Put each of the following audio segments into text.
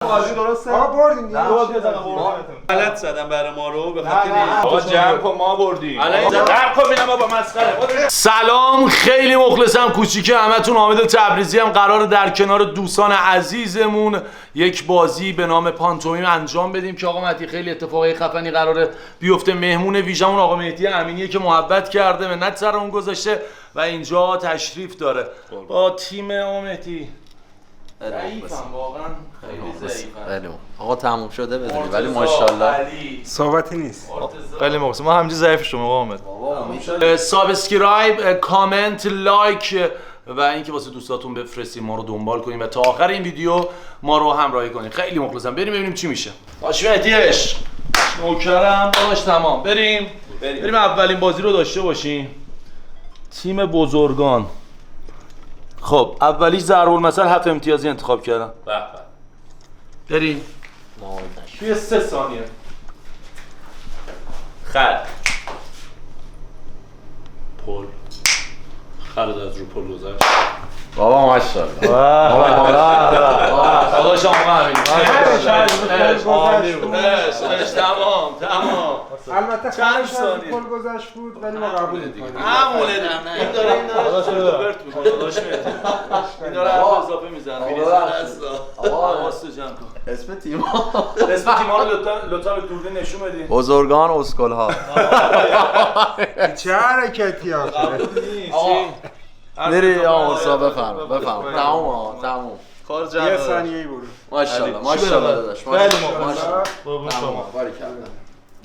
بازی درسته؟ آقا بردیم دیگه. غلط زدم برای ما رو به خاطر آقا جمع کن ما بردیم. جمع کن ببینم بابا مسخره. سلام، خیلی مخلصم. کوچیک همتون حامد تبریزی هم قراره در کنار دوستان عزیزمون یک بازی به نام پانتومیم انجام بدیم که آقا مهدی خیلی اتفاقی خفنی قراره بیفته. مهمون ویژمون آقا مهدی امینیه که محبت کرده، منت سر اون گذاشته و اینجا تشریف داره با تیم. آقا مهدی ضعیفم واقعا، خیلی ضعیفم. آقا تموم شده بدونی ولی ماشاءالله صحبتی نیست. خیلی مخلصم. ما همینجا ضعیف شما آقا حامد. سابسکرایب، کامنت، لایک و اینکه واسه دوستاتون بفرستین، ما رو دنبال کنین و تا آخر این ویدیو ما رو همراهی کنین. خیلی مخلصم. بریم ببینیم چی میشه. باش مهدی عشق، نوکرم داداش. تمام، بریم اولین بازی رو داشته باشیم. تیم بزرگان. خب اولیش ضرب المثل 7 امتیازی انتخاب کردم. بریم توی 3 ثانیه. پل خالد از رو پل گذشت. بابا ماشاءالله. داداش آقا همین. تمام. البته چند خودش از ثانیه؟ پل گذشت بود ولی ما قبول می‌کنیم. همونه این داره برت میکنه. داداش میاد این داره حرف اضافه میزنه. حواستو جمع کن. اسم تیم رو لطفا به دوربین نشون بدین. بزرگان اسکل‌ها. چه حرکتی آخه. بری آقا استاد بفرم. تمام. کار یه جمع. ثانیه‌ای برو. ماشاءالله داداش. ماشاءالله. شما باریکلا.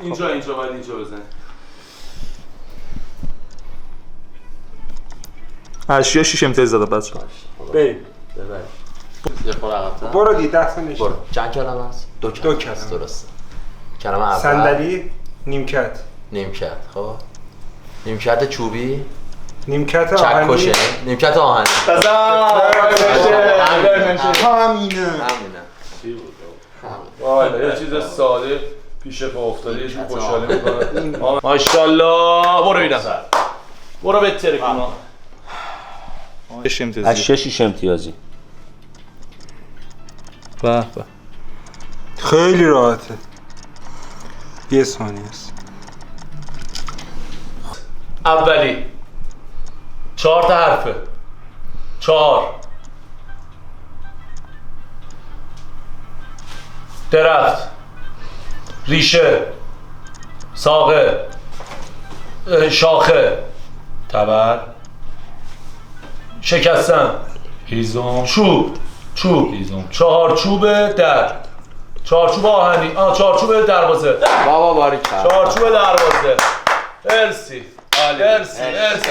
اینجا باید اینجا بزنید. اشیا 6 امتیاز زدم بچه‌ها. بریم. یه خورده عقب‌تر. برو دی 10 ثانیه. برو. چند کلمه است؟ دو کلمه. درسته. کلمه اول. صندلی نیمکت. نیمکت. خب. نیمکت چوبی. نیمکت چک آهنی. کشه. نیمکت آهنی. همینه. وای یه چیز ساده پیش پا افتاده یه جور خوشحالی میکنه. ماشاءالله. برو ببینم. برو بهتره کنم. 6 امتیاز. اشیا 6 امتیازی. به خیلی راحته. یه ثانیه است. اولی 4 تا حرفه. 4 درخت، ریشه، ساقه، شاخه، تبر، شکستن، هیزم، چوب، هیزم، 4 چوب در، 4 چوب آهنی، 4 چوب دروازه، بابا باریکلا. 4 چوب دروازه. مرسی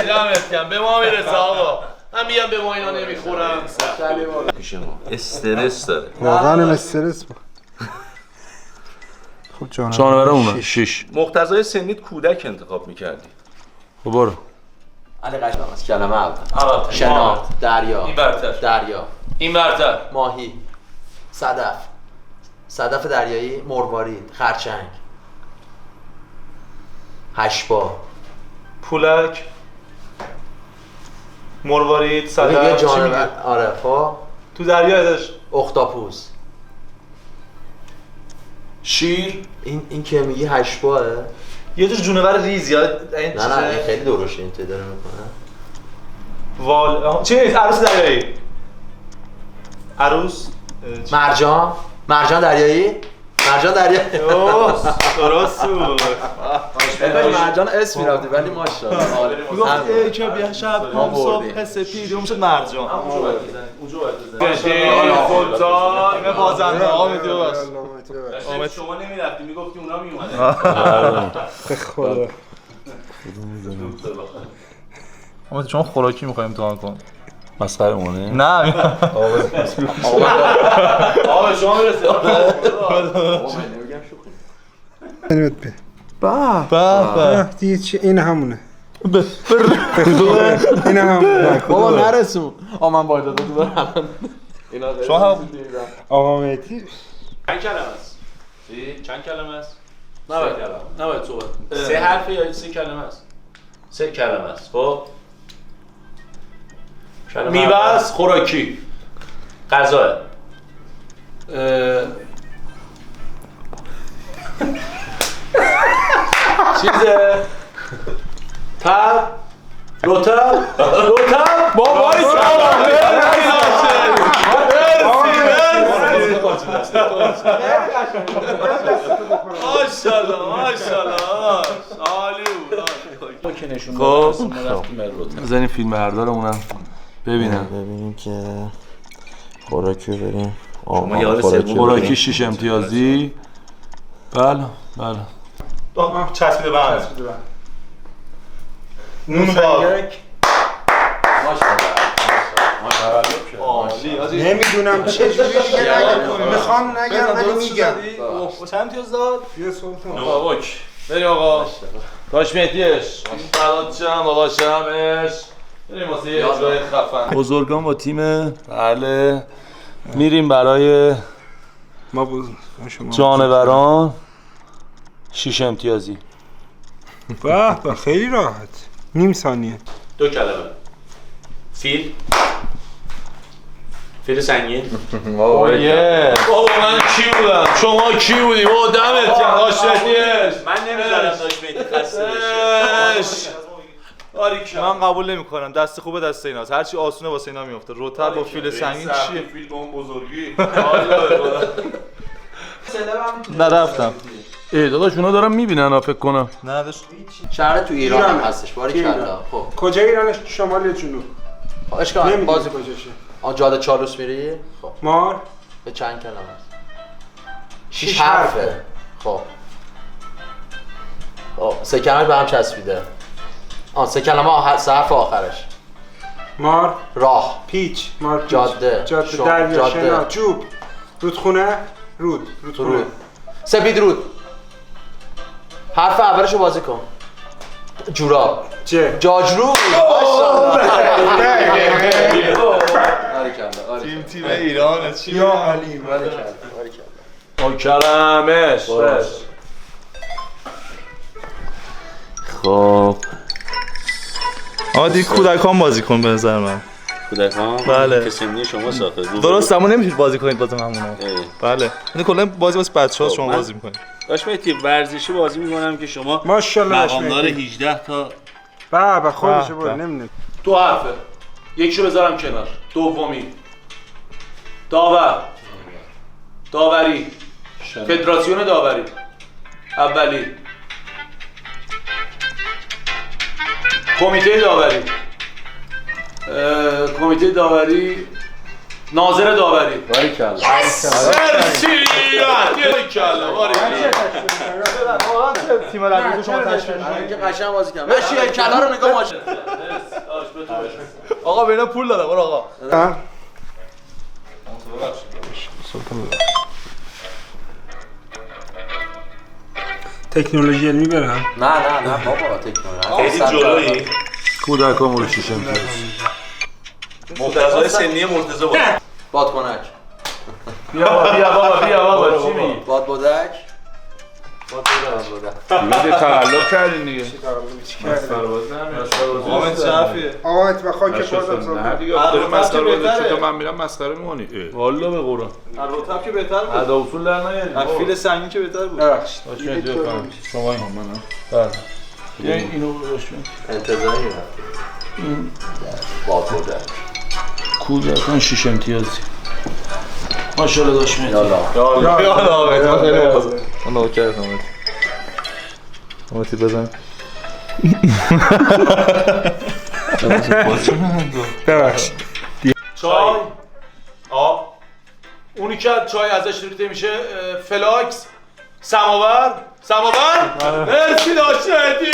دمت گرم. به ما میرسه آقا. من میگم به ما اینا نمیخورم. استرس داره. واقعا استرس بود. خب جانوره اونه 6. مقتضای سنیت کودک انتخاب می‌کردی. برو. علی قشنگ است. کلمه اول. شناخت. دریا. این برتر. دریا. این برتر. ماهی. صدف دریایی. مروارید. خرچنگ. هشبا. پولک، مروارید، یه صدف، چی جانور. میگه؟ آره خب. تو دریا داشت. اختاپوس. شیر. این که میگی هشباه. یه جور جونور ریز یا این نه این خیلی درشه این داره میکنه. وال چی عروس دریایی. عروس مرجان دریایی. درست بود. مرجان اسم میرفتی ولی ماشاءالله. میگفت ای که بیا شب هم صبح سپید اون شد مرجان. اونجا باید سلطان اینه بازنده آمدی ببخش. شما نمیرفتی میگفتی اونا میومدن. به خدا. آمد شما خوراکی میخوایم امتحان کن. مسخره مونه. نه آقا شما میرسید. دیگه چی این همونه. این همونه. بابا نرسون. من باید داده تو برم. شما هم آقا مهدی چند کلمه است؟ چند کلمه است؟ نباید صحبت. 3 حرفه یا 3 کلمه است؟ 3 کلمه است. خب میوه است، خوراکی، غذا. چیزه تب روتب بابا ماشاءالله عالی بود. خب بزنیم فیلم بردارمونم ببینیم که خوراکی رو بریم. خوراکی 6 امتیازی. بله چسبیده به هم. نون باب. نمیدونم چه جوری دیگه نگم. میخوام نگم ولی میگم. چند امتیاز داد؟ یه سلطان. اوکی بریم آقا. داش مهدیش داداشم داداشمش بریم واسه یه جای خفن. بزرگان با تیم بله میریم برای ما شما جانوران 6 امتیازی. به خیلی راحت. نیم ثانیه. 2 کلمه. فیل سنگین. بابا من کی بودم؟ شما کی بودی؟ بابا دمت گرم داش مهدیش. من نمیذارم داش مهدی خسته بشه. من قبول نمی‌کنم. دست خوبه دست ایناست. هر چی آسونه واسه اینا میفته. روتر با فیل سنگین چیه؟ فیل با اون بزرگی. نرفتم. داداش اونا دارن میبینن فکر کنم. نه داش. شهر تو ایران هم هستش باریکلا. خب کجا ایرانش؟ شمال یا جنوب؟ اشکال نمیدونم بازی کجاشه. جاده چالوس میری؟ خب مار به چند کلمه است؟ 6 حرفه. خب 3 کلمه به هم چسبیده. 3 کلمه 3 حرف آخرش. مار راه پیچ مار پیچ. جاده دریا شنا جوب رودخونه رودخونه سپید رود. حرف اولشو بازی کن. جوراب جاجرو. تیم ایرانه چی؟ یا علی با کرمش. خب عادی کودکان بازی کن به نظر من. کودکان؟ بله. که سنی شما ساخته. درست اما نمیتونید بازی کنید بازم همونا. بله. یعنی کلا بازی واسه بچه‌ها شما بازی می‌کنید. داش مهدی ورزشی بازی می‌کنم که شما ماشاءالله مقامدار 18 تا بابا خودشو برو نمی‌دونم. 2 حرفه. یکیشو بذارم کنار. دومی داوری فدراسیون داوری. اولی کمیته داوری ناظر داوری. باریکلا. تیم رقیب شما تشکیل می‌کنید. که قشنگ بازی کردم. بشین کلا رو نگاه ماشه. آقا به اینا پول دادم آقا. تکنولوژی علمی برم. نه بابا تکنولوژی. خیلی جلویی. کودکان مورد 6 امتیاز. مقتضای سنی مرتضی بود. بادکنک. بیا بابا چی میگی؟ بادبادک. دیگه تقلب کردین دیگه. آمد چرفیه. آقا تو خاک پاتم نه دیگه داره مسخره بازی تو من میرم مسخره می‌کنی. والله به قرآن. روتاب که بهتر بود. ادا اصول در نیاری. فیل سنگین که بهتر بود. ببخشید. شما این بله. بیا اینو باشون. انتظاری رفت. بادبادک. کودکان 6 امتیازی. ماشاءالله داش مهدی. یالا خیلی بازه. من نوکر کنم. بزن. ببخشید. چای آب اونی که چای ازش ریخته میشه فلاکس سماور مرسی داش مهدی.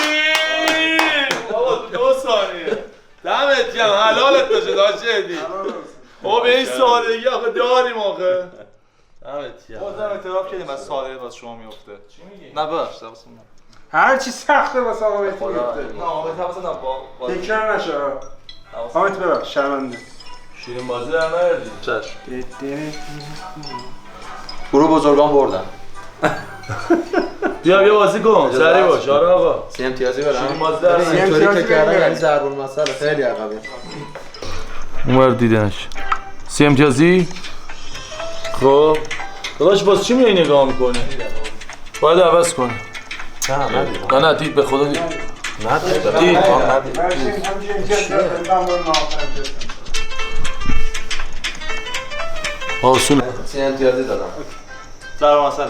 بابا 2 ثانیه دمت گرم حلالت باشه داش مهدی. بابا به این سادگی آخه داریم آخه. دمت گرم. بازم اعتراف کردیم از ساده واسه شما میفته. چی میگی؟ نه ببخشید هر چی سخته واسه آقا مهدی میفته. نه آقا حواسم با تکرار نشه. آقا مهدی ببخش شرمنده. شیرین بازی در نیاردی. چشم. گروه بزرگان بردن. بیا بازی کن سریع باش. آره آقا 3 امتیازی برام. شیرین بازی در نیاردی. اینطوری که کردن یعنی ضرب المثل خیلی عقبه. اونور دیدنش 3 امتیازی. خب داداش باز چی میای نگاه میکنی؟ باید عوض کنی. نه نه دید به خدا دید. دید آسونه. 30 امتیازی دادم. ضرب مسئله.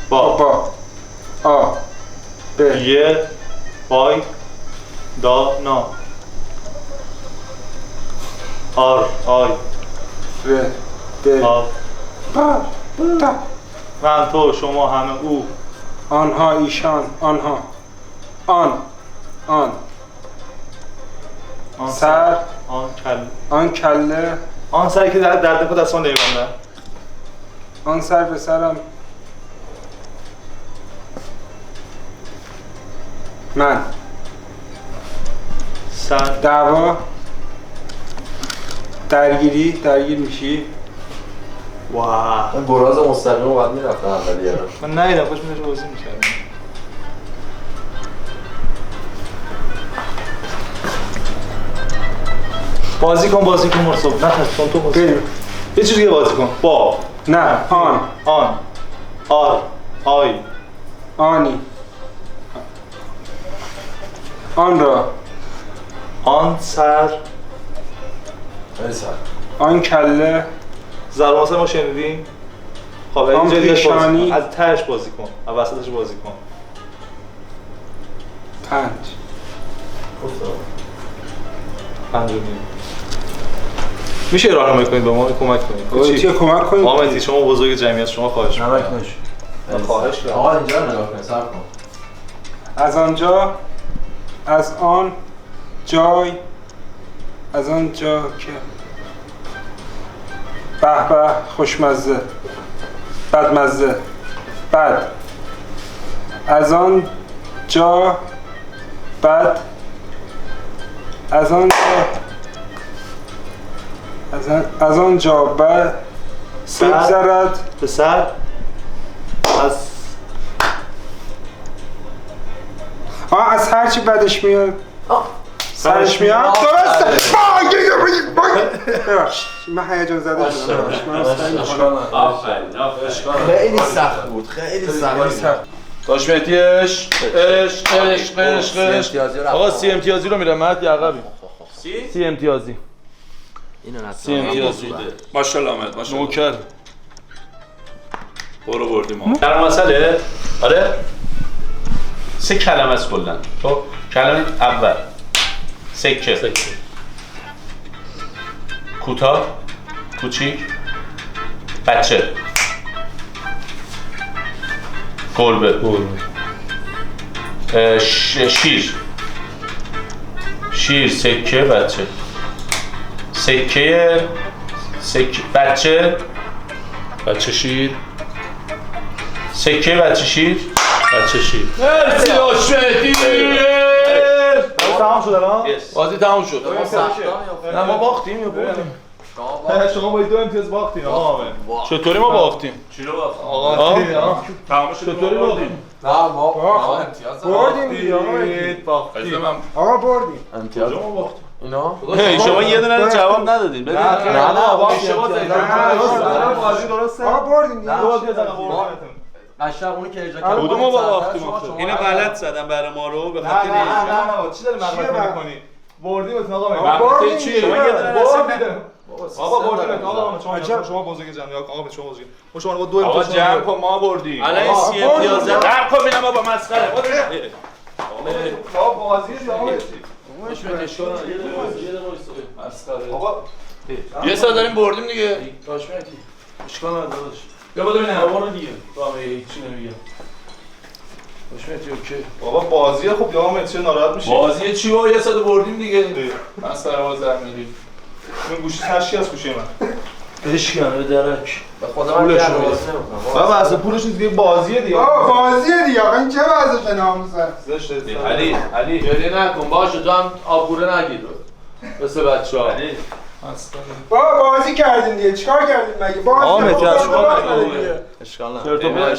با آ ب یه بای دا نا آر آی ر ب آ با تا من تو شما همه او آنها ایشان آنها آن سر آن کل آن کله آن سری که در دکو دستان نیبنده آن سر به سرم من سر دعوا درگیر میشی واه این براز مستقیم رو باید میرفتن اولیه رو. من نیدم خوش میشه بازی میکردم بازی کن مرسوب نه تو بازی بریم یه چیز دیگه بازی کن با نه آن آر آی آنی آن را آن سر آن کله ضرب مسئله ما شنیدیم خب آن اینجا دیگه بازی پیشانی. کن از تهش بازی کن از وسطش بازی کن 5 پنجمی میشه راهنمایی کنید به ما کمک کنید چیه کمک کنید آمدی شما بزرگ جمعیت شما خواهش می‌کنم من خواهش کردم آقا اینجا رو نگاه کن صبر کن. از آنجا از آن جای از آن جا که به به خوشمزه بدمزه بد از آن جا بد از آن جا از آن جا بد بگذرد پسر از از هرچی بدش میاد سرش میاد درسته ببخشید من هیجان زده شدم خیلی سخت بود خیلی سخت. داش مهدی عشق آقا 30 امتیازی رو میرم مرد یا عقبی 30 امتیازی اینو 30 امتیازی ماشاءالله آمد ماشاءالله نوکر برو بردیم ما در مسئله آره 3 کلمه است کلا تو کلمه اول سکه کوتاه کوچیک بچه گربه شیر سکه بچه سکه بچه شیر سکه بچه شیر مرسی داش مهدی تمام شد الان بازی تموم شد نه ما باختیم یا بردیم شما با 2 امتیاز باختین آقا حامد چطوری ما باختیم چی رو باخت؟ آقا تمام شد چطوری باختیم نه ما امتیاز بردیم دیگه آقا بردیم امتیاز اینا شما یه دونه جواب ندادین ببین نه بازی درسته آقا بردیم دیگه قشنگ اونی که اجرا کدومو با باختیم اینو غلط زدم برای ما رو به خاطر نه چی داری مغلطه می‌کنی بردیم آقا مغلطه چیه شما یه دونه بردیم. آقا بردیم آقا شما بزرگ جمعی آقا شما بزرگ شما با 2 آقا امتیاز جمع کن ما بردیم الان 30 امتیاز زدم جمع کن ببینم بابا مسخره آقا بازی دیگه یه سال داریم بردیم دیگه داش مهدی اشکال نداره داداش بیا بالا ببینم برو دیگه تو هم هیچی نمیگم داش مهدی اوکی بابا بازی خوب یا حامد چه ناراحت میشی بازی چی و یه سال بردیم دیگه مسخره باز در میاریم من گوشی تشکی از گوشی من اشکال به درک به خدا من پولش بازی رو نمی‌کنم بابا اصلا پولش دیگه بازیه دیگه بازیه دیگه آقا این چه وضعشه ناموسه زشته علی گریه نکن باشه تو هم آبگوره نگیر مثل بچه‌ها بابا بازی کردیم دیگه چیکار کردیم مگه بازی حامد خوب یا بازی شما بازی دیگه. اشکال نداره چرت و پرت